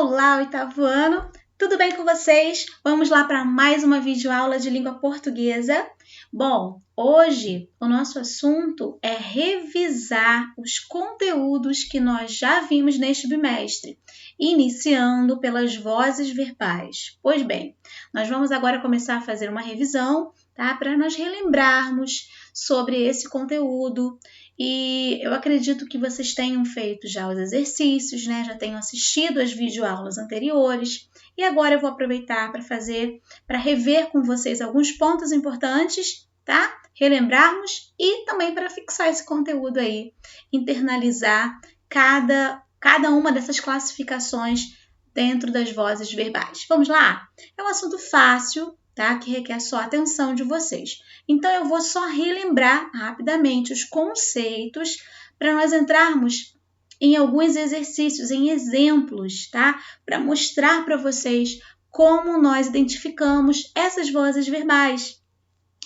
Olá, oitavo ano! Tudo bem com vocês? Vamos lá para mais uma videoaula de língua portuguesa. Bom, hoje o nosso assunto é revisar os conteúdos que nós já vimos neste bimestre, iniciando pelas vozes verbais. Pois bem, nós vamos agora começar a fazer uma revisão, tá? Para nós relembrarmos sobre esse conteúdo. E eu acredito que vocês tenham feito já os exercícios, né? Já tenham assistido as videoaulas anteriores. E agora eu vou aproveitar para rever com vocês alguns pontos importantes, tá? Relembrarmos e também para fixar esse conteúdo aí, internalizar cada uma dessas classificações dentro das vozes verbais. Vamos lá? É um assunto fácil, tá? Que requer só a atenção de vocês. Então, eu vou só relembrar rapidamente os conceitos para nós entrarmos em alguns exercícios, em exemplos, tá? Para mostrar para vocês como nós identificamos essas vozes verbais,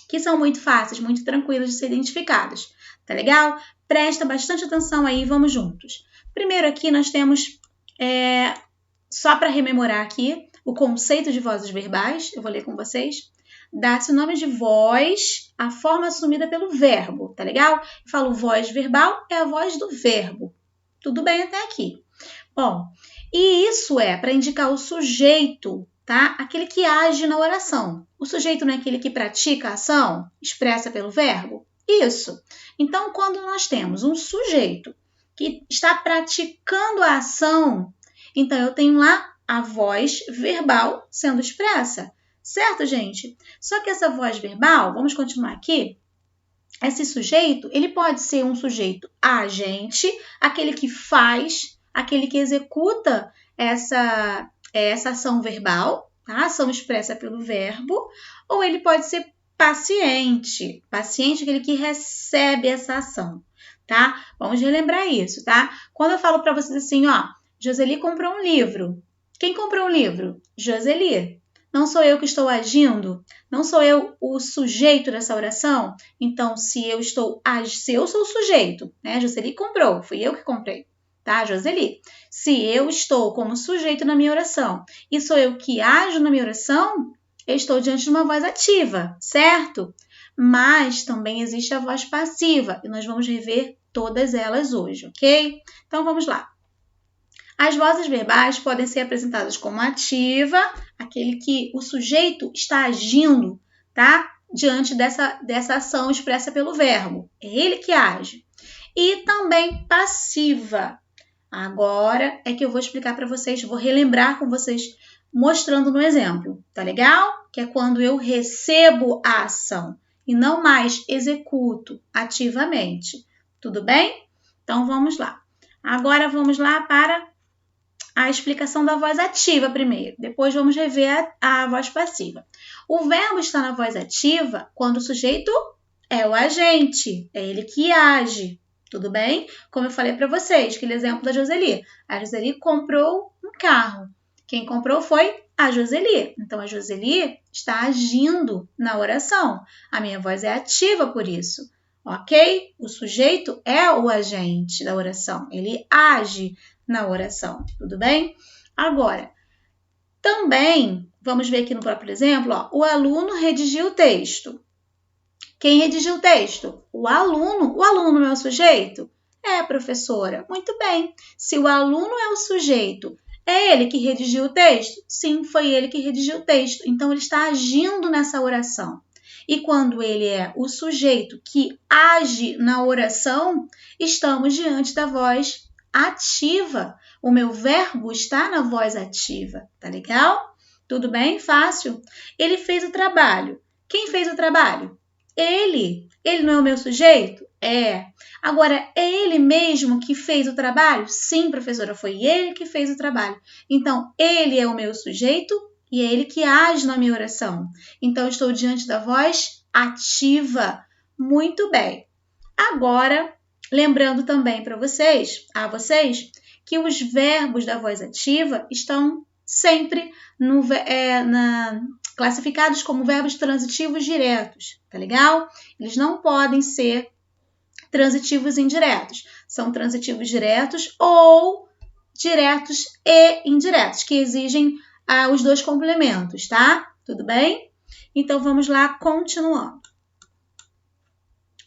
que são muito fáceis, muito tranquilas de ser identificadas. Tá legal? Presta bastante atenção aí, vamos juntos. Primeiro aqui nós temos, só para rememorar aqui, o conceito de vozes verbais, eu vou ler com vocês. Dá-se o nome de voz, a forma assumida pelo verbo, tá legal? Eu falo voz verbal, é a voz do verbo. Tudo bem até aqui? Bom, e isso é para indicar o sujeito, tá? Aquele que age na oração. O sujeito não é aquele que pratica a ação, expressa pelo verbo? Isso. Então, quando nós temos um sujeito que está praticando a ação, então eu tenho lá a voz verbal sendo expressa. Certo, gente? Só que essa voz verbal, vamos continuar aqui, esse sujeito, ele pode ser um sujeito agente, aquele que faz, aquele que executa essa ação verbal, tá? Ação expressa pelo verbo, ou ele pode ser paciente, aquele que recebe essa ação, tá? Vamos relembrar isso, tá? Quando eu falo para vocês assim, ó, Joseli comprou um livro. Quem comprou um livro? Joseli. Não sou eu que estou agindo? Não sou eu o sujeito dessa oração? Então, se eu sou o sujeito, né? Joseli comprou, fui eu que comprei, tá, Joseli? Se eu estou como sujeito na minha oração e sou eu que ajo na minha oração, eu estou diante de uma voz ativa, certo? Mas também existe a voz passiva e nós vamos rever todas elas hoje, ok? Então, vamos lá. As vozes verbais podem ser apresentadas como ativa, aquele que o sujeito está agindo, tá? Diante dessa ação expressa pelo verbo. É ele que age. E também passiva. Agora é que eu vou explicar para vocês, vou relembrar com vocês, mostrando no exemplo. Tá legal? Que é quando eu recebo a ação e não mais executo ativamente. Tudo bem? Então, vamos lá. Agora, vamos lá para a explicação da voz ativa primeiro, depois vamos rever a voz passiva. O verbo está na voz ativa quando o sujeito é o agente, é ele que age, tudo bem? Como eu falei para vocês, aquele exemplo da Joseli. A Joseli comprou um carro. Quem comprou foi a Joseli. Então, a Joseli está agindo na oração. A minha voz é ativa por isso, ok? O sujeito é o agente da oração, ele age na oração, tudo bem? Agora, também, vamos ver aqui no próprio exemplo, ó, o aluno redigiu o texto. Quem redigiu o texto? O aluno. O aluno não é o sujeito? É, professora. Muito bem. Se o aluno é o sujeito, é ele que redigiu o texto? Sim, foi ele que redigiu o texto. Então, ele está agindo nessa oração. E quando ele é o sujeito que age na oração, estamos diante da voz ativa. O meu verbo está na voz ativa, tá legal? Tudo bem? Fácil? Ele fez o trabalho. Quem fez o trabalho? Ele. Ele não é o meu sujeito? É. Agora, é ele mesmo que fez o trabalho? Sim, professora, foi ele que fez o trabalho. Então, ele é o meu sujeito e é ele que age na minha oração. Então, estou diante da voz ativa. Muito bem. Agora, lembrando também para vocês, que os verbos da voz ativa estão sempre classificados como verbos transitivos diretos, tá legal? Eles não podem ser transitivos indiretos. São transitivos diretos ou diretos e indiretos, que exigem os dois complementos, tá? Tudo bem? Então, vamos lá, continuando.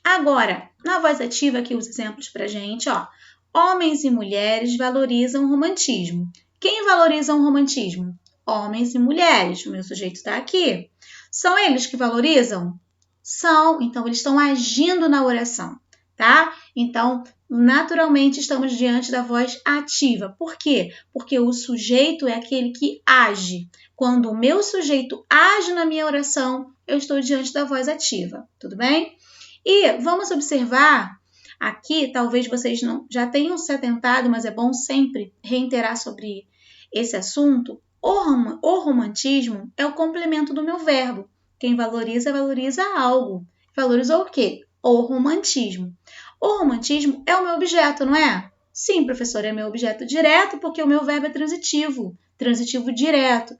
Agora, na voz ativa, aqui os exemplos pra gente, ó. Homens e mulheres valorizam o romantismo. Quem valoriza o romantismo? Homens e mulheres. O meu sujeito está aqui. São eles que valorizam? São. Então, eles estão agindo na oração, tá? Então, naturalmente, estamos diante da voz ativa. Por quê? Porque o sujeito é aquele que age. Quando o meu sujeito age na minha oração, eu estou diante da voz ativa. Tudo bem? E vamos observar aqui, talvez vocês não já tenham se atentado, mas é bom sempre reiterar sobre esse assunto. O romantismo é o complemento do meu verbo. Quem valoriza, valoriza algo. Valorizou o quê? O romantismo. O romantismo é o meu objeto, não é? Sim, professor, é meu objeto direto porque o meu verbo é transitivo. Transitivo direto.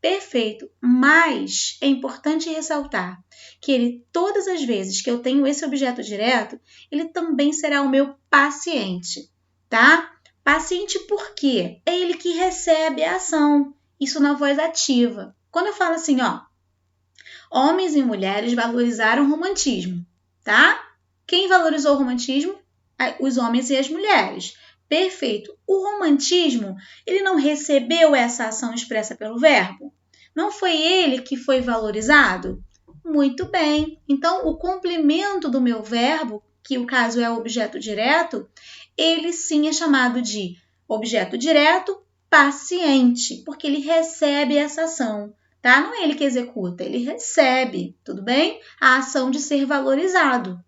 Perfeito, mas é importante ressaltar que ele, todas as vezes que eu tenho esse objeto direto, ele também será o meu paciente, tá? Paciente por quê? É ele que recebe a ação, isso na voz ativa. Quando eu falo assim, ó, homens e mulheres valorizaram o romantismo, tá? Quem valorizou o romantismo? Os homens e as mulheres. Perfeito. O romantismo, ele não recebeu essa ação expressa pelo verbo? Não foi ele que foi valorizado? Muito bem. Então, o complemento do meu verbo, que o caso é o objeto direto, ele sim é chamado de objeto direto paciente, porque ele recebe essa ação, tá? Não é ele que executa, ele recebe, tudo bem? A ação de ser valorizado,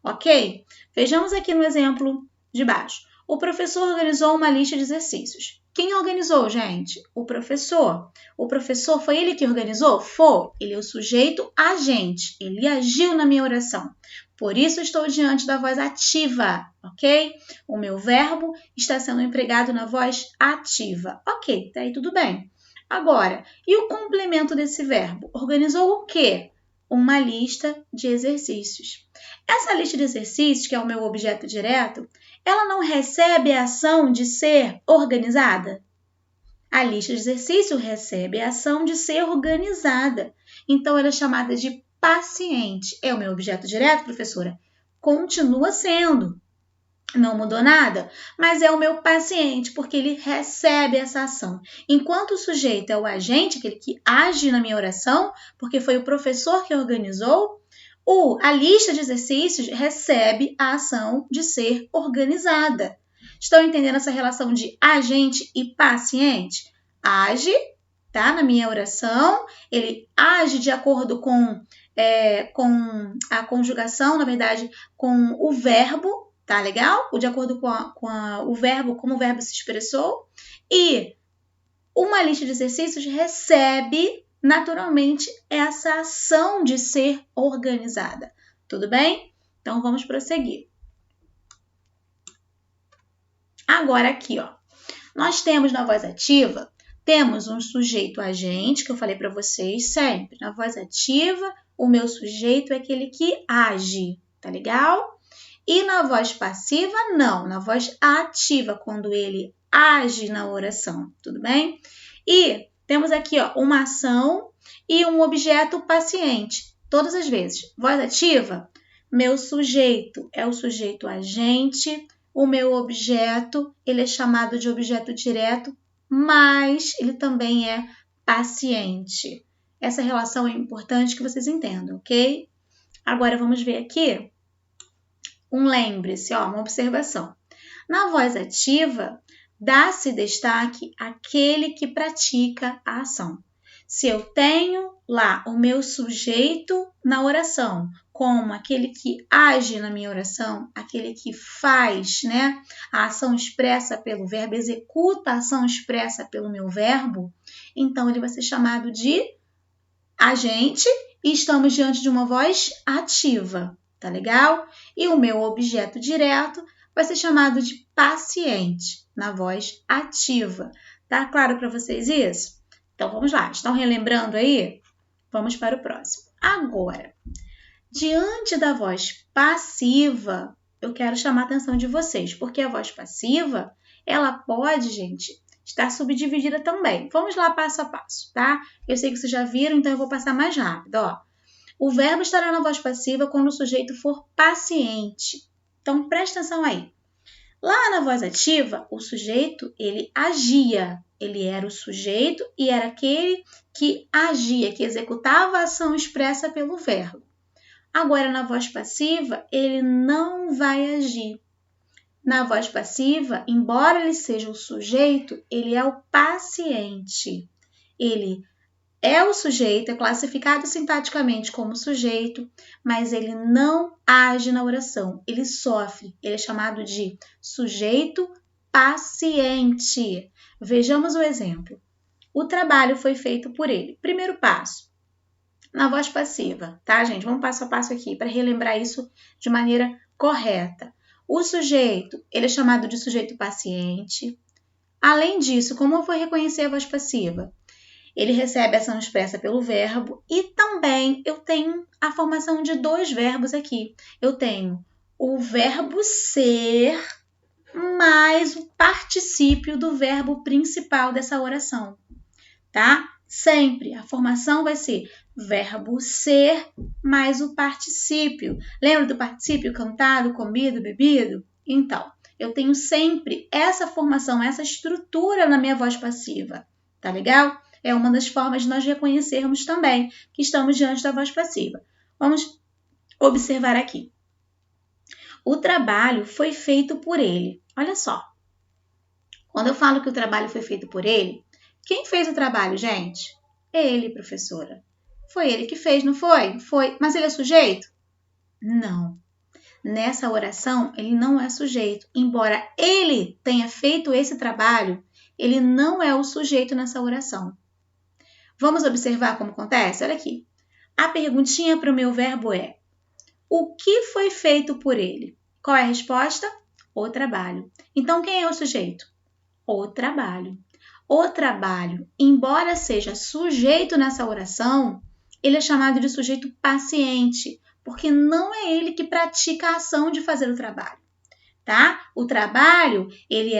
ok? Vejamos aqui no exemplo de baixo. O professor organizou uma lista de exercícios. Quem organizou, gente? O professor. O professor foi ele que organizou? Foi. Ele é o sujeito agente. Ele agiu na minha oração. Por isso estou diante da voz ativa, ok? O meu verbo está sendo empregado na voz ativa. Ok, tá aí tudo bem. Agora, e o complemento desse verbo? Organizou o quê? Uma lista de exercícios. Essa lista de exercícios, que é o meu objeto direto, ela não recebe a ação de ser organizada? A lista de exercícios recebe a ação de ser organizada. Então, ela é chamada de paciente. É o meu objeto direto, professora? Continua sendo. Não mudou nada, mas é o meu paciente, porque ele recebe essa ação. Enquanto o sujeito é o agente, aquele que age na minha oração, porque foi o professor que organizou, a lista de exercícios recebe a ação de ser organizada. Estão entendendo essa relação de agente e paciente? Age, tá? Na minha oração, ele age de acordo com a conjugação, na verdade, com o verbo, tá legal? De acordo com o verbo, como o verbo se expressou. E uma lista de exercícios recebe naturalmente essa ação de ser organizada. Tudo bem? Então, vamos prosseguir. Agora aqui, ó. Nós temos na voz ativa, temos um sujeito agente, que eu falei para vocês sempre. Na voz ativa, o meu sujeito é aquele que age, tá legal? E na voz passiva, não. Na voz ativa, quando ele age na oração, tudo bem? E temos aqui, ó, uma ação e um objeto paciente, todas as vezes. Voz ativa, meu sujeito é o sujeito agente, o meu objeto, ele é chamado de objeto direto, mas ele também é paciente. Essa relação é importante que vocês entendam, ok? Agora vamos ver aqui lembre-se, uma observação. Na voz ativa, dá-se destaque àquele que pratica a ação. Se eu tenho lá o meu sujeito na oração, como aquele que age na minha oração, aquele que faz, né, a ação expressa pelo verbo, executa a ação expressa pelo meu verbo, então ele vai ser chamado de agente e estamos diante de uma voz ativa, tá legal? E o meu objeto direto vai ser chamado de paciente, na voz ativa. Tá claro para vocês isso? Então, vamos lá. Estão relembrando aí? Vamos para o próximo. Agora, diante da voz passiva, eu quero chamar a atenção de vocês, porque a voz passiva, ela pode, gente, estar subdividida também. Vamos lá passo a passo, tá? Eu sei que vocês já viram, então eu vou passar mais rápido, ó. O verbo estará na voz passiva quando o sujeito for paciente. Então, presta atenção aí. Lá na voz ativa, o sujeito, ele agia. Ele era o sujeito e era aquele que agia, que executava a ação expressa pelo verbo. Agora, na voz passiva, ele não vai agir. Na voz passiva, embora ele seja o sujeito, ele é o paciente. Ele é o sujeito, é classificado sintaticamente como sujeito, mas ele não age na oração, ele sofre. Ele é chamado de sujeito paciente. Vejamos o exemplo. O trabalho foi feito por ele. Primeiro passo, na voz passiva, tá, gente? Vamos passo a passo aqui para relembrar isso de maneira correta. O sujeito, ele é chamado de sujeito paciente. Além disso, como eu vou reconhecer a voz passiva? Ele recebe a ação expressa pelo verbo e também eu tenho a formação de dois verbos aqui. Eu tenho o verbo ser mais o particípio do verbo principal dessa oração, tá? Sempre a formação vai ser verbo ser mais o particípio. Lembra do particípio cantado, comido, bebido? Então, eu tenho sempre essa formação, essa estrutura na minha voz passiva, tá legal? É uma das formas de nós reconhecermos também que estamos diante da voz passiva. Vamos observar aqui. O trabalho foi feito por ele. Olha só. Quando eu falo que o trabalho foi feito por ele, quem fez o trabalho, gente? Ele, professora. Foi ele que fez, não foi? Foi. Mas ele é sujeito? Não. Nessa oração, ele não é sujeito. Embora ele tenha feito esse trabalho, ele não é o sujeito nessa oração. Vamos observar como acontece? Olha aqui. A perguntinha para o meu verbo é: o que foi feito por ele? Qual é a resposta? O trabalho. Então, quem é o sujeito? O trabalho. O trabalho, embora seja sujeito nessa oração, ele é chamado de sujeito paciente, porque não é ele que pratica a ação de fazer o trabalho, tá? O trabalho, ele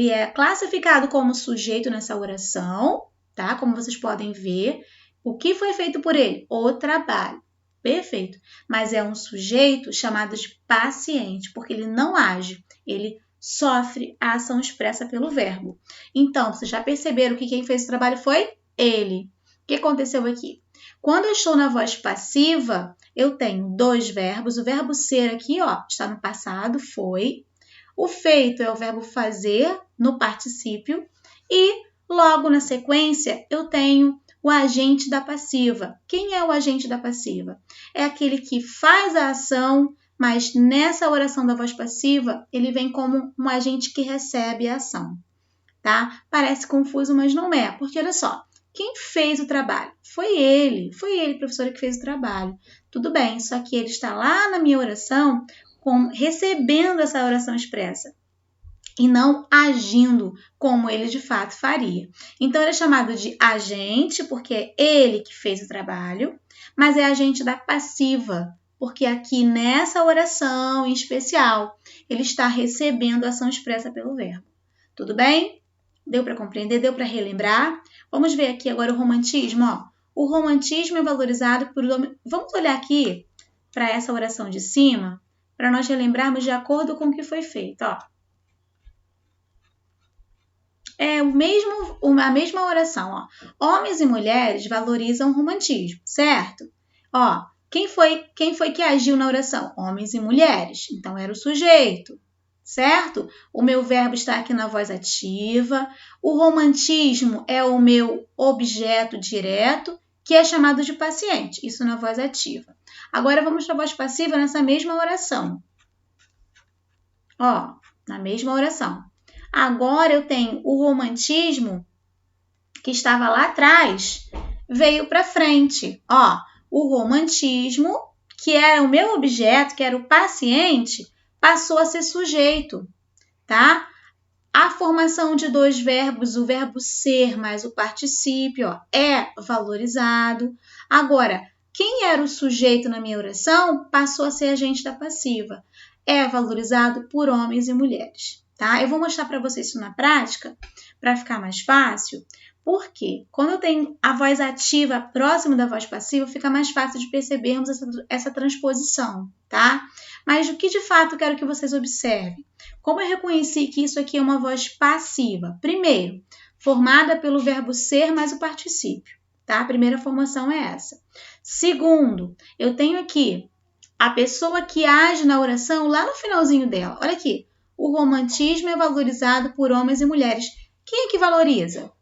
é classificado como sujeito nessa oração, tá? Como vocês podem ver, o que foi feito por ele? O trabalho. Perfeito. Mas é um sujeito chamado de paciente, porque ele não age, ele sofre a ação expressa pelo verbo. Então, vocês já perceberam que quem fez o trabalho foi ele. O que aconteceu aqui? Quando eu estou na voz passiva, eu tenho dois verbos. O verbo ser aqui, ó, está no passado, foi. O feito é o verbo fazer no particípio. E logo na sequência, eu tenho o agente da passiva. Quem é o agente da passiva? É aquele que faz a ação, mas nessa oração da voz passiva, ele vem como um agente que recebe a ação, tá? Parece confuso, mas não é, porque olha só, quem fez o trabalho? Foi ele, professora, que fez o trabalho. Tudo bem, só que ele está lá na minha oração recebendo essa oração expressa e não agindo como ele de fato faria. Então, ele é chamado de agente, porque é ele que fez o trabalho, mas é agente da passiva, porque aqui nessa oração em especial, ele está recebendo a ação expressa pelo verbo. Tudo bem? Deu para compreender? Deu para relembrar? Vamos ver aqui agora o romantismo. Ó. O romantismo é valorizado por... Vamos olhar aqui para essa oração de cima, para nós relembrarmos de acordo com o que foi feito. Ó. É a mesma oração. Ó. Homens e mulheres valorizam o romantismo, certo? Ó, quem foi que agiu na oração? Homens e mulheres. Então, era o sujeito, certo? O meu verbo está aqui na voz ativa. O romantismo é o meu objeto direto, que é chamado de paciente. Isso na voz ativa. Agora, vamos para a voz passiva nessa mesma oração. Ó, na mesma oração. Agora, eu tenho o romantismo, que estava lá atrás, veio para frente. Ó, o romantismo, que era o meu objeto, que era o paciente, passou a ser sujeito, tá? A formação de dois verbos, o verbo ser mais o particípio, ó, é valorizado. Agora, quem era o sujeito na minha oração passou a ser agente da passiva. É valorizado por homens e mulheres. tá? Eu vou mostrar para vocês isso na prática, para ficar mais fácil. Porque quando eu tenho a voz ativa próximo da voz passiva, fica mais fácil de percebermos essa transposição, tá? Mas o que de fato eu quero que vocês observem? Como eu reconheci que isso aqui é uma voz passiva? Primeiro, formada pelo verbo ser mais o particípio, tá? A primeira formação é essa. Segundo, eu tenho aqui a pessoa que age na oração lá no finalzinho dela. Olha aqui, o romantismo é valorizado por homens e mulheres. Quem é que valoriza?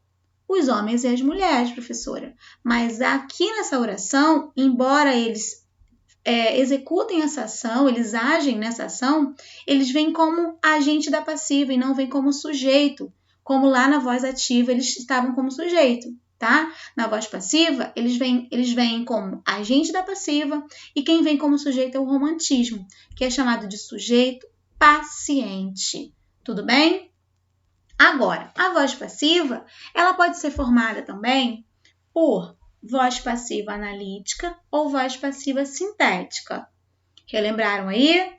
Os homens e as mulheres, professora. Mas aqui nessa oração, embora eles executem essa ação, eles agem nessa ação, eles vêm como agente da passiva e não vêm como sujeito, como lá na voz ativa eles estavam como sujeito, tá? Na voz passiva, eles vêm como agente da passiva e quem vem como sujeito é o romantismo, que é chamado de sujeito paciente. Tudo bem? Agora, a voz passiva, ela pode ser formada também por voz passiva analítica ou voz passiva sintética. Relembraram aí?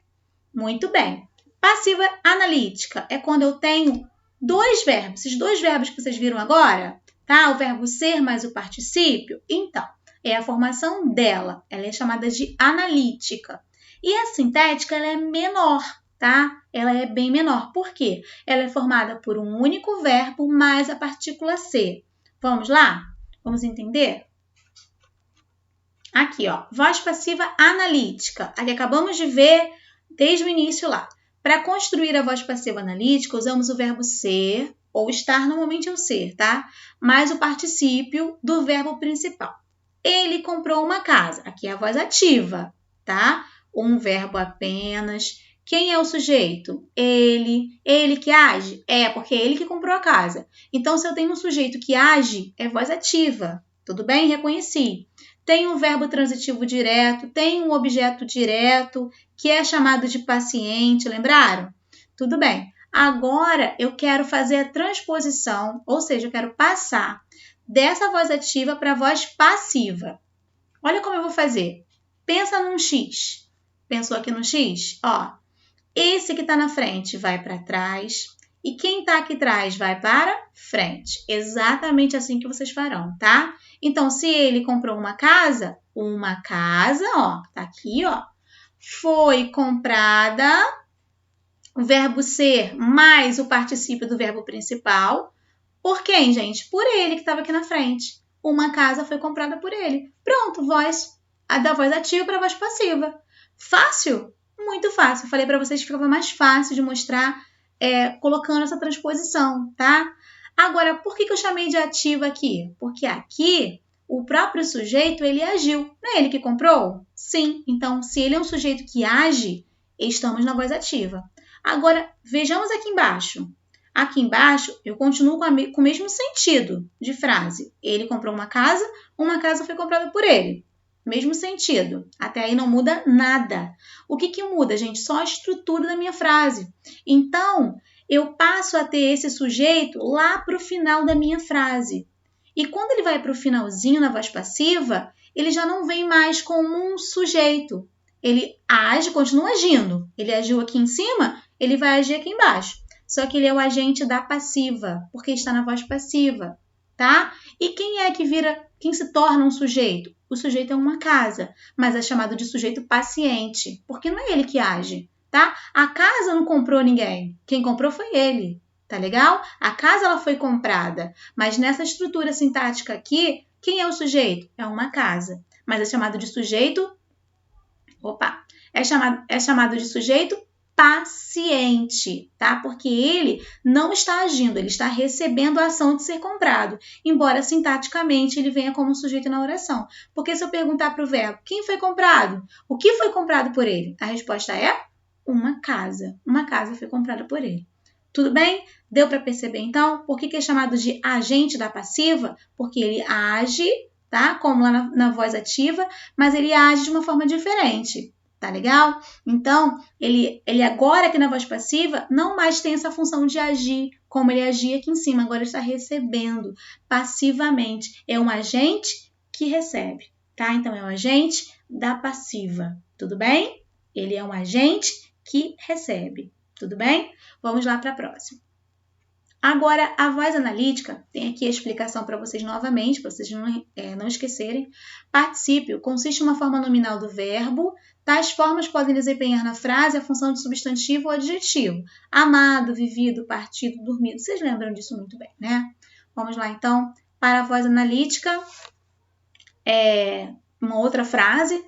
Muito bem. Passiva analítica é quando eu tenho dois verbos. Esses dois verbos que vocês viram agora, tá? O verbo ser mais o particípio. Então, é a formação dela. Ela é chamada de analítica. E a sintética, ela é menor, tá? Ela é bem menor. Por quê? Ela é formada por um único verbo mais a partícula ser. Vamos lá? Vamos entender? Aqui, ó, voz passiva analítica. Aqui acabamos de ver desde o início lá. Para construir a voz passiva analítica, usamos o verbo ser ou estar, normalmente é o ser, tá? Mais o particípio do verbo principal. Ele comprou uma casa. Aqui é a voz ativa, tá? Um verbo apenas. Quem é o sujeito? Ele. Ele que age? É, porque é ele que comprou a casa. Então, se eu tenho um sujeito que age, é voz ativa. Tudo bem? Reconheci. Tem um verbo transitivo direto, tem um objeto direto, que é chamado de paciente, lembraram? Tudo bem. Agora, eu quero fazer a transposição, ou seja, eu quero passar dessa voz ativa para a voz passiva. Olha como eu vou fazer. Pensa num X. Pensou aqui no X? Ó, esse que está na frente vai para trás e quem está aqui atrás vai para frente. Exatamente assim que vocês farão, tá? Então, se ele comprou uma casa, ó, tá aqui, ó, foi comprada, o verbo ser mais o particípio do verbo principal. Por quem, gente? Por ele que estava aqui na frente. Uma casa foi comprada por ele. Pronto, da voz ativa para a voz passiva. Fácil? Muito fácil. Eu falei para vocês que ficava mais fácil de mostrar colocando essa transposição, tá? Agora, por que eu chamei de ativa aqui? Porque aqui o próprio sujeito, ele agiu. Não é ele que comprou? Sim. Então, se ele é um sujeito que age, estamos na voz ativa. Agora, vejamos aqui embaixo. Aqui embaixo, eu continuo com o mesmo sentido de frase. Ele comprou uma casa foi comprada por ele. Mesmo sentido. Até aí não muda nada. O que muda, gente? Só a estrutura da minha frase. Então, eu passo a ter esse sujeito lá para o final da minha frase. E quando ele vai para o finalzinho na voz passiva, ele já não vem mais como um sujeito. Ele age, continua agindo. Ele agiu aqui em cima, ele vai agir aqui embaixo. Só que ele é o agente da passiva, porque está na voz passiva, tá? E quem se torna um sujeito? O sujeito é uma casa, mas é chamado de sujeito paciente, porque não é ele que age, tá? A casa não comprou ninguém, quem comprou foi ele, tá legal? A casa ela foi comprada, mas nessa estrutura sintática aqui, quem é o sujeito? É uma casa, mas é chamado de sujeito, é chamado de sujeito paciente, tá? Porque ele não está agindo, ele está recebendo a ação de ser comprado, embora sintaticamente ele venha como sujeito na oração. Porque se eu perguntar para o verbo, quem foi comprado? O que foi comprado por ele? A resposta é uma casa. Uma casa foi comprada por ele. Tudo bem? Deu para perceber então? Por que é chamado de agente da passiva? Porque ele age, tá? Como lá na voz ativa, mas ele age de uma forma diferente. Tá legal? Então, ele agora aqui na voz passiva não mais tem essa função de agir como ele agia aqui em cima. Agora ele está recebendo passivamente. É um agente que recebe, tá? Então, é um agente da passiva. Tudo bem? Ele é um agente que recebe. Tudo bem? Vamos lá para a próxima. Agora, a voz analítica, tem aqui a explicação para vocês novamente, para vocês não esquecerem. Particípio consiste em uma forma nominal do verbo. Tais formas podem desempenhar na frase a função de substantivo ou adjetivo. Amado, vivido, partido, dormido. Vocês lembram disso muito bem, né? Vamos lá, então, para a voz analítica. Uma outra frase.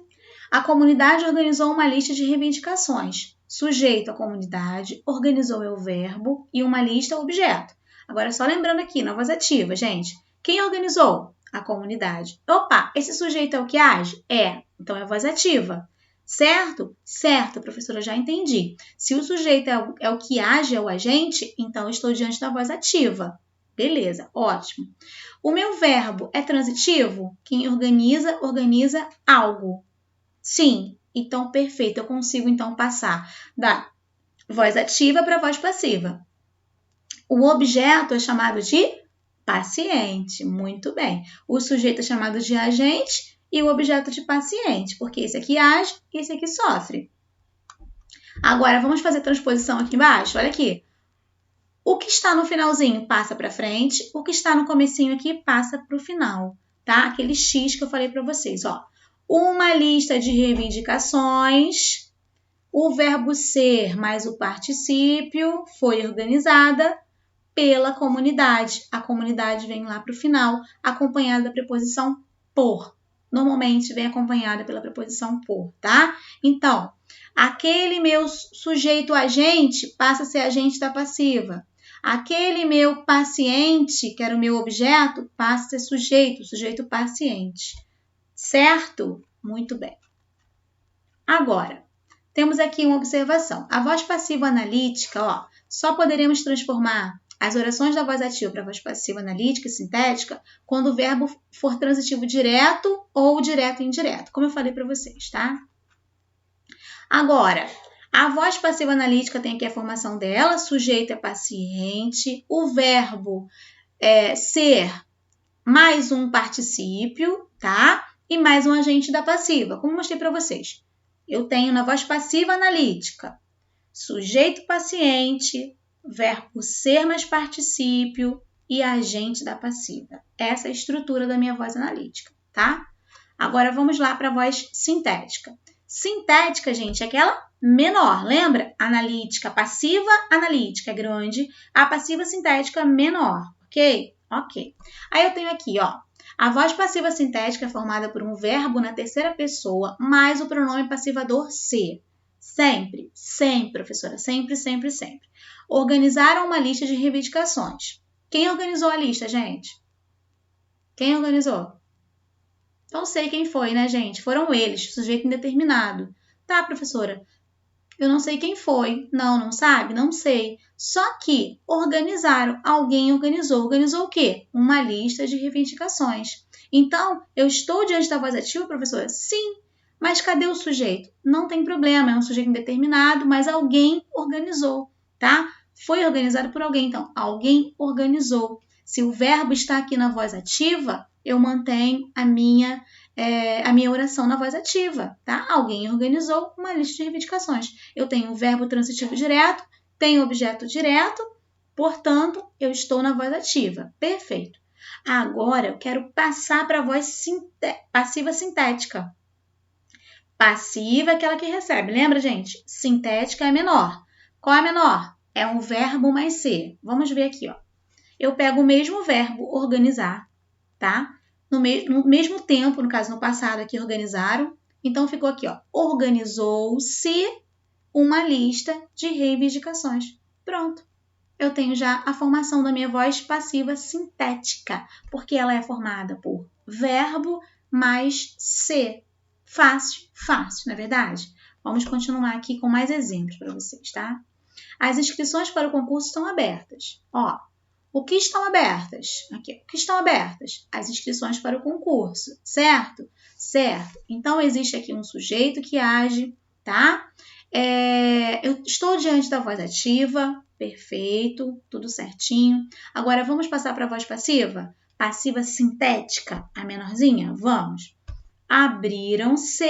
A comunidade organizou uma lista de reivindicações. Sujeito, a comunidade, organizou é o verbo e uma lista é o objeto. Agora, só lembrando aqui, na voz ativa, gente. Quem organizou? A comunidade. Opa, esse sujeito é o que age? Então é a voz ativa. Certo? Certo, professora, já entendi. Se o sujeito é o que age, é o agente, então eu estou diante da voz ativa. Beleza, ótimo. O meu verbo é transitivo? Quem organiza, organiza algo. Sim, então perfeito. Eu consigo então passar da voz ativa para a voz passiva. O objeto é chamado de paciente. Muito bem. O sujeito é chamado de agente e o objeto de paciente, porque esse aqui age e esse aqui sofre. Agora, vamos fazer transposição aqui embaixo? Olha aqui. O que está no finalzinho passa para frente, o que está no comecinho aqui passa para o final, tá? Aquele X que eu falei para vocês, ó. Uma lista de reivindicações, o verbo ser mais o particípio foi organizada pela comunidade. A comunidade vem lá para o final, acompanhada da preposição por. Normalmente vem acompanhada pela preposição por, tá? Então, aquele meu sujeito agente passa a ser agente da passiva. Aquele meu paciente, que era o meu objeto, passa a ser sujeito paciente. Certo? Muito bem. Agora, temos aqui uma observação. A voz passiva analítica, ó, só poderemos transformar as orações da voz ativa para a voz passiva analítica e sintética quando o verbo for transitivo direto ou direto e indireto, como eu falei para vocês, tá? Agora, a voz passiva analítica tem aqui a formação dela, sujeito é paciente, o verbo é ser mais um particípio, tá? E mais um agente da passiva, como mostrei para vocês. Eu tenho na voz passiva analítica, sujeito paciente, verbo ser mais particípio e agente da passiva. Essa é a estrutura da minha voz analítica, tá? Agora vamos lá para a voz sintética. Sintética, gente, é aquela menor, lembra? Analítica, passiva, analítica é grande, a passiva sintética menor, ok? Ok. Aí eu tenho aqui, ó, a voz passiva sintética é formada por um verbo na terceira pessoa mais o pronome passivador ser. Sempre, sempre, professora, sempre, sempre, sempre. Organizaram uma lista de reivindicações. Quem organizou a lista, gente? Quem organizou? Não sei quem foi, né, gente? Foram eles, sujeito indeterminado. Tá, professora, eu não sei quem foi. Não sabe? Não sei. Só que organizaram. Alguém organizou. Organizou o quê? Uma lista de reivindicações. Então, eu estou diante da voz ativa, professora? Sim. Mas cadê o sujeito? Não tem problema, é um sujeito indeterminado, mas alguém organizou, tá? Foi organizado por alguém, então, alguém organizou. Se o verbo está aqui na voz ativa, eu mantenho a minha oração na voz ativa, tá? Alguém organizou uma lista de reivindicações. Eu tenho o verbo transitivo direto, tenho o objeto direto, portanto, eu estou na voz ativa. Perfeito. Agora, eu quero passar para a voz passiva sintética. Passiva é aquela que recebe. Lembra, gente? Sintética é menor. Qual é a menor? É um verbo mais ser. Vamos ver aqui, ó. Eu pego o mesmo verbo, organizar, tá? No mesmo tempo, no caso, no passado aqui, organizaram. Então, ficou aqui, ó. Organizou-se uma lista de reivindicações. Pronto. Eu tenho já a formação da minha voz passiva sintética, porque ela é formada por verbo mais ser. Fácil, fácil, não é verdade? Vamos continuar aqui com mais exemplos para vocês, tá? As inscrições para o concurso estão abertas. Ó, o que estão abertas? Aqui, o que estão abertas? As inscrições para o concurso, certo? Certo. Então, existe aqui um sujeito que age, tá? Eu estou diante da voz ativa, perfeito, tudo certinho. Agora, vamos passar para a voz passiva? Passiva sintética, a menorzinha? Vamos. Abriram-se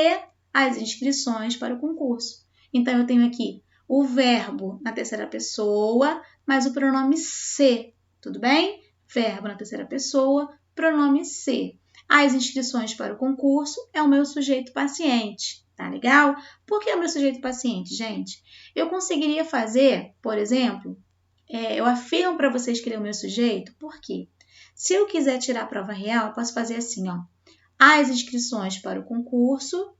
as inscrições para o concurso. Então, eu tenho aqui o verbo na terceira pessoa, mais o pronome se, tudo bem? Verbo na terceira pessoa, pronome se. As inscrições para o concurso é o meu sujeito paciente, tá legal? Por que é o meu sujeito paciente, gente? Eu conseguiria fazer, por exemplo, eu afirmo para vocês que ele é o meu sujeito, por quê? Se eu quiser tirar a prova real, eu posso fazer assim, ó. As inscrições para o concurso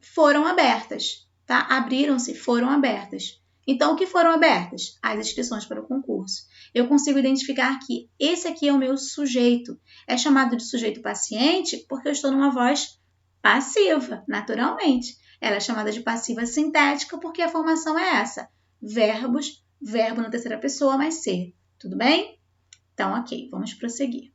foram abertas, tá? Abriram-se, foram abertas. Então, o que foram abertas? As inscrições para o concurso. Eu consigo identificar que esse aqui é o meu sujeito. É chamado de sujeito paciente porque eu estou numa voz passiva, naturalmente. Ela é chamada de passiva sintética porque a formação é essa. Verbos, verbo na terceira pessoa mais ser. Tudo bem? Então, ok, vamos prosseguir.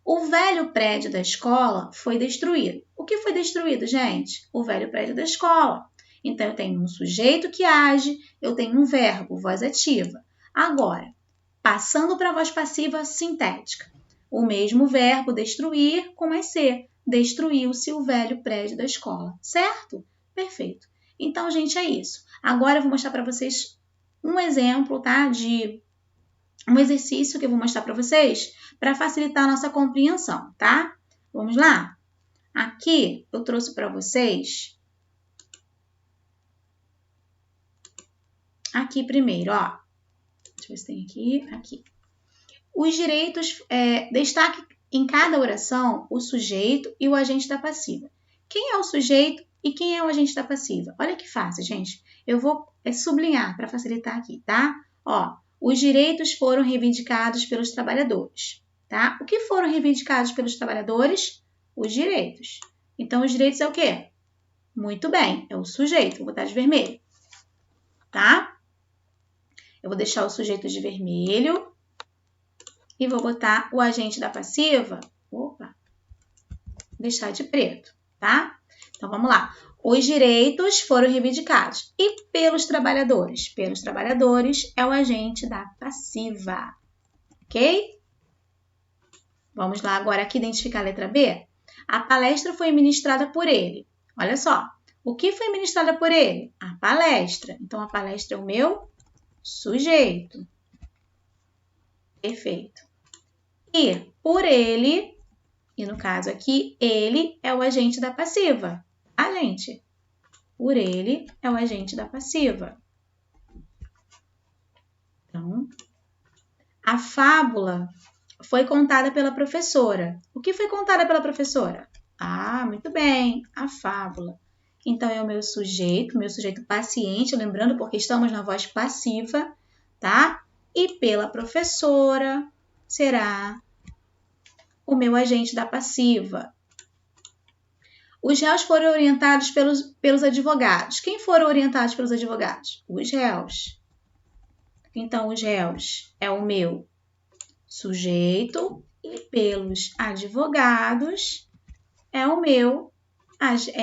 O velho prédio da escola foi destruído. O que foi destruído, gente? O velho prédio da escola. Então, eu tenho um sujeito que age, eu tenho um verbo, voz ativa. Agora, passando para a voz passiva sintética. O mesmo verbo destruir com ser. Destruiu-se o velho prédio da escola, certo? Perfeito. Então, gente, é isso. Agora eu vou mostrar para vocês um exemplo, tá? De um exercício que eu vou mostrar para vocês para facilitar a nossa compreensão, tá? Vamos lá? Aqui eu trouxe para vocês. Aqui primeiro, ó. Deixa eu ver se tem aqui. Os direitos, destaque em cada oração o sujeito e o agente da passiva. Quem é o sujeito e quem é o agente da passiva? Olha que fácil, gente. Eu vou sublinhar para facilitar aqui, tá? Ó, os direitos foram reivindicados pelos trabalhadores, tá? O que foram reivindicados pelos trabalhadores? Os direitos. Então, os direitos é o quê? Muito bem, é o sujeito. Vou botar de vermelho, tá? Eu vou deixar o sujeito de vermelho e vou botar o agente da passiva, deixar de preto, tá? Então, vamos lá. Os direitos foram reivindicados. E pelos trabalhadores? Pelos trabalhadores é o agente da passiva, ok? Vamos lá agora aqui identificar a letra B. A palestra foi ministrada por ele. Olha só, o que foi ministrada por ele? A palestra. Então, a palestra é o meu sujeito. Perfeito. E por ele, e no caso aqui, ele é o agente da passiva. Tá, gente? Por ele é o agente da passiva. Então, a fábula foi contada pela professora. O que foi contada pela professora? Ah, muito bem, a fábula. Então, é o meu sujeito paciente, lembrando porque estamos na voz passiva, tá? E pela professora será o meu agente da passiva. Os réus foram orientados pelos advogados. Quem foram orientados pelos advogados? Os réus. Então, os réus é o meu sujeito e pelos advogados é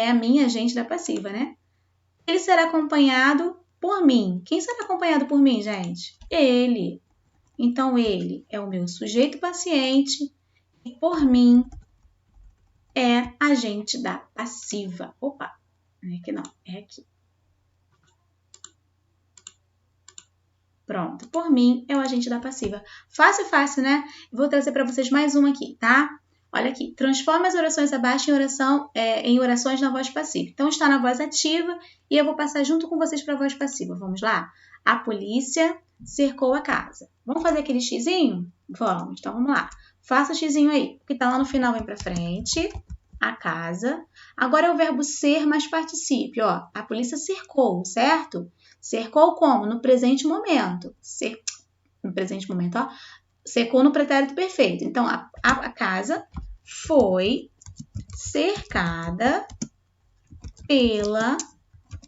a minha agente da passiva, né? Ele será acompanhado por mim. Quem será acompanhado por mim, gente? Ele. Então, ele é o meu sujeito paciente e por mim é agente da passiva. Opa, não é aqui não, é aqui. Pronto, por mim é o agente da passiva. Fácil, fácil, né? Vou trazer para vocês mais uma aqui, tá? Olha aqui, transforma as orações abaixo em orações na voz passiva. Então, está na voz ativa e eu vou passar junto com vocês para a voz passiva. Vamos lá? A polícia cercou a casa. Vamos fazer aquele xizinho? Vamos, então vamos lá. Faça o xizinho aí. O que está lá no final vem para frente. A casa. Agora é o verbo ser mais particípio, ó. A polícia cercou, certo? Cercou como? No presente momento. No presente momento, ó. Cercou no pretérito perfeito. Então, a casa foi cercada pela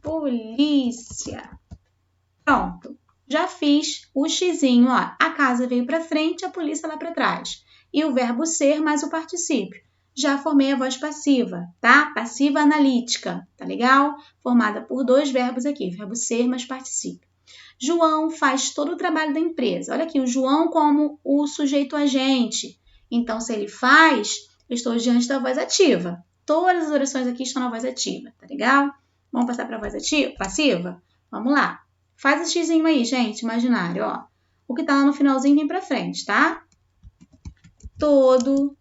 polícia. Pronto. Já fiz o xizinho, ó. A casa veio para frente, a polícia lá para trás. E o verbo ser mais o particípio. Já formei a voz passiva, tá? Passiva analítica, tá legal? Formada por dois verbos aqui, verbo ser mais particípio. João faz todo o trabalho da empresa. Olha aqui, o João como o sujeito agente. Então, se ele faz, eu estou diante da voz ativa. Todas as orações aqui estão na voz ativa, tá legal? Vamos passar para a voz passiva? Vamos lá. Faz esse xizinho aí, gente, imaginário, ó. O que tá lá no finalzinho vem para frente, tá? Todo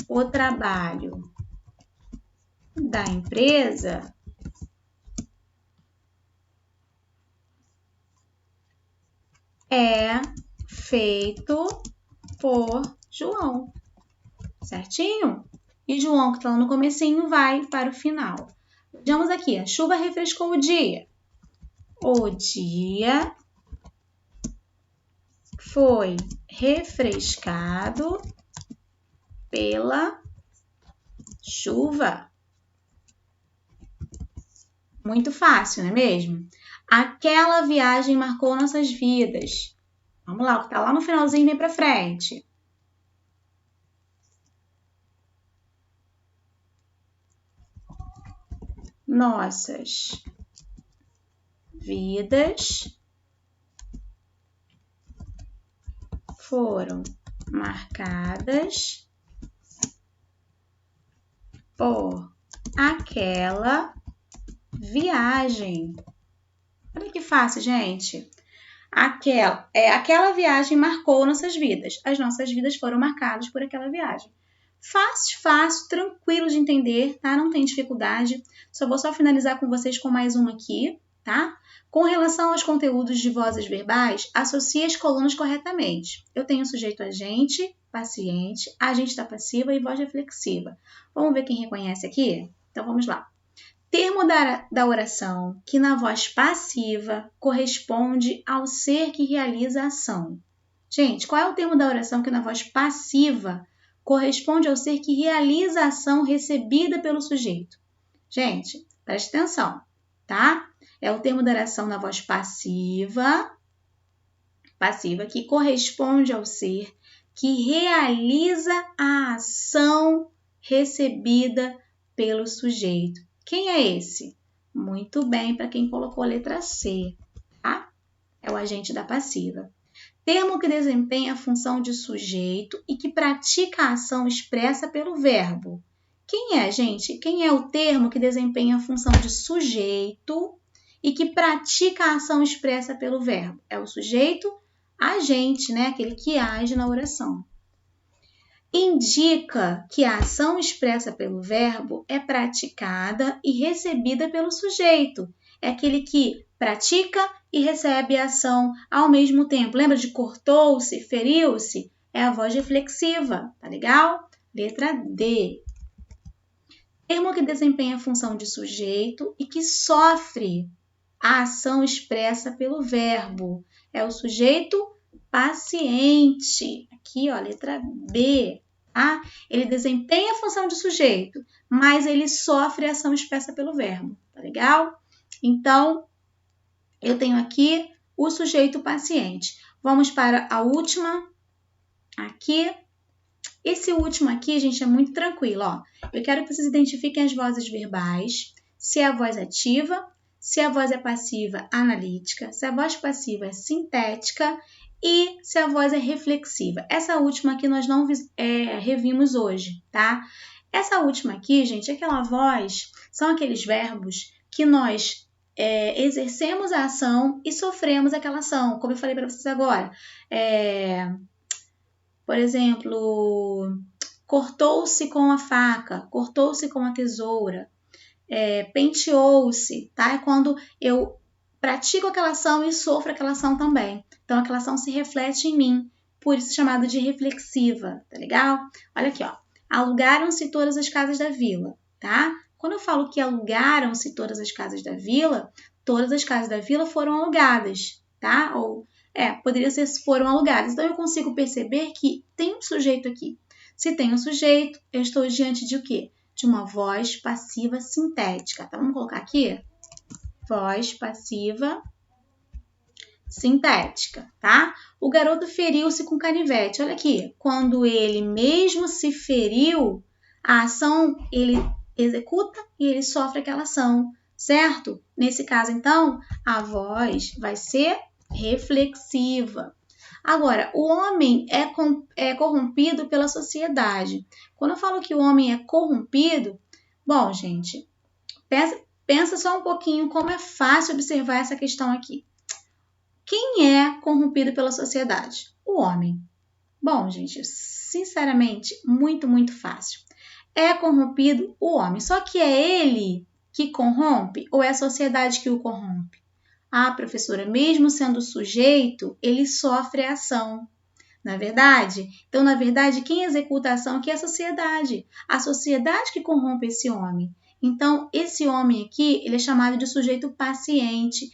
o trabalho da empresa é feito por João, certinho? E João, que está lá no comecinho, vai para o final. Vejamos aqui, a chuva refrescou o dia. O dia foi refrescado pela chuva. Muito fácil, não é mesmo? Aquela viagem marcou nossas vidas. Vamos lá, o que está lá no finalzinho vem para frente. Nossas vidas foram marcadas por aquela viagem. Olha que fácil, gente. Aquela viagem marcou nossas vidas. As nossas vidas foram marcadas por aquela viagem. Fácil, tranquilo de entender, tá? Não tem dificuldade. Vou finalizar com vocês com mais uma aqui, tá? Com relação aos conteúdos de vozes verbais, associe as colunas corretamente. Eu tenho sujeito agente, paciente, agente da passiva e voz reflexiva. Vamos ver quem reconhece aqui? Então, vamos lá. Termo da oração que na voz passiva corresponde ao ser que realiza a ação. Gente, qual é o termo da oração que na voz passiva corresponde ao ser que realiza a ação recebida pelo sujeito? Gente, preste atenção, tá? É o termo da oração na voz passiva que corresponde ao ser que realiza a ação recebida pelo sujeito. Quem é esse? Muito bem, para quem colocou a letra C, tá? É o agente da passiva. Termo que desempenha a função de sujeito e que pratica a ação expressa pelo verbo. Quem é, gente? Quem é o termo que desempenha a função de sujeito e que pratica a ação expressa pelo verbo? É o sujeito agente, né? Aquele que age na oração. Indica que a ação expressa pelo verbo é praticada e recebida pelo sujeito. É aquele que pratica e recebe a ação ao mesmo tempo. Lembra de cortou-se, feriu-se? É a voz reflexiva, tá legal? Letra D. Termo que desempenha a função de sujeito e que sofre a ação expressa pelo verbo. É o sujeito paciente. Aqui, ó, letra B. Tá? Ele desempenha a função de sujeito, mas ele sofre a ação expressa pelo verbo. Tá legal? Então, eu tenho aqui o sujeito paciente. Vamos para a última. Aqui. Esse último aqui, gente, é muito tranquilo. Ó. Eu quero que vocês identifiquem as vozes verbais, se a voz é ativa, se a voz é passiva, analítica, se a voz passiva é sintética e se a voz é reflexiva. Essa última aqui nós não revimos hoje, tá? Essa última aqui, gente, aquela voz, são aqueles verbos que nós exercemos a ação e sofremos aquela ação, como eu falei para vocês agora. Por exemplo, cortou-se com a faca, cortou-se com a tesoura, penteou-se, tá? É quando eu pratico aquela ação e sofro aquela ação também. Então, aquela ação se reflete em mim, por isso chamado de reflexiva, tá legal? Olha aqui, ó. Alugaram-se todas as casas da vila, tá? Quando eu falo que alugaram-se todas as casas da vila foram alugadas, tá? Ou, poderia ser foram alugadas. Então, eu consigo perceber que tem um sujeito aqui. Se tem um sujeito, eu estou diante de o quê? De uma voz passiva sintética, tá? Vamos colocar aqui? Voz passiva sintética, tá? O garoto feriu-se com canivete. Olha aqui, quando ele mesmo se feriu, a ação ele executa e ele sofre aquela ação, certo? Nesse caso, então, a voz vai ser reflexiva. Agora, o homem é corrompido pela sociedade. Quando eu falo que o homem é corrompido, bom, gente, Pensa só um pouquinho como é fácil observar essa questão aqui. Quem é corrompido pela sociedade? O homem. Bom, gente, sinceramente, muito fácil. É corrompido o homem. Só que é ele que corrompe ou é a sociedade que o corrompe? Ah, professora, mesmo sendo sujeito, ele sofre a ação. Na verdade? Então, na verdade, quem executa a ação aqui é a sociedade. A sociedade que corrompe esse homem. Então, esse homem aqui, ele é chamado de sujeito paciente.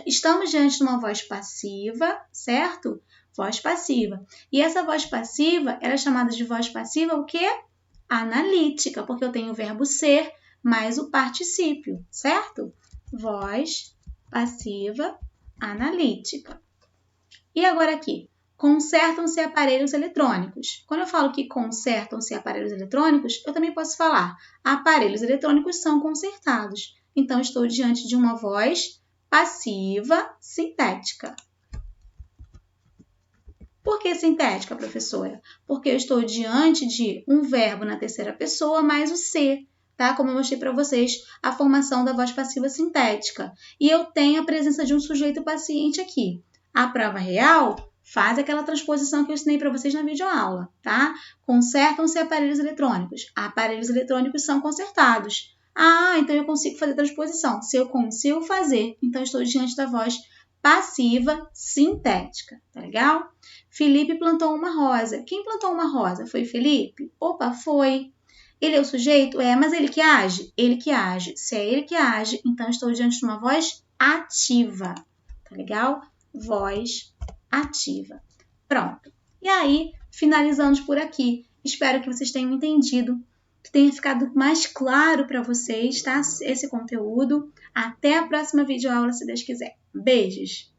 Estamos diante de uma voz passiva, certo? Voz passiva. E essa voz passiva, ela é chamada de voz passiva o quê? Analítica, porque eu tenho o verbo ser mais o particípio, certo? Voz passiva analítica. E agora aqui, consertam-se aparelhos eletrônicos. Quando eu falo que consertam-se aparelhos eletrônicos, eu também posso falar aparelhos eletrônicos são consertados. Então, estou diante de uma voz passiva sintética. Por que sintética, professora? Porque eu estou diante de um verbo na terceira pessoa mais o ser, tá? Como eu mostrei para vocês, a formação da voz passiva sintética. E eu tenho a presença de um sujeito paciente aqui. A prova real faz aquela transposição que eu ensinei para vocês na videoaula, tá? Consertam-se aparelhos eletrônicos. Aparelhos eletrônicos são consertados. Ah, então eu consigo fazer transposição. Se eu consigo fazer, então estou diante da voz passiva sintética, tá legal? Felipe plantou uma rosa. Quem plantou uma rosa? Foi Felipe? Opa, foi. Ele é o sujeito? É, mas ele que age? Ele que age. Se é ele que age, então estou diante de uma voz ativa, tá legal? Voz ativa. Pronto. E aí, finalizamos por aqui. Espero que vocês tenham entendido, que tenha ficado mais claro para vocês, tá? Esse conteúdo. Até a próxima videoaula, se Deus quiser. Beijos!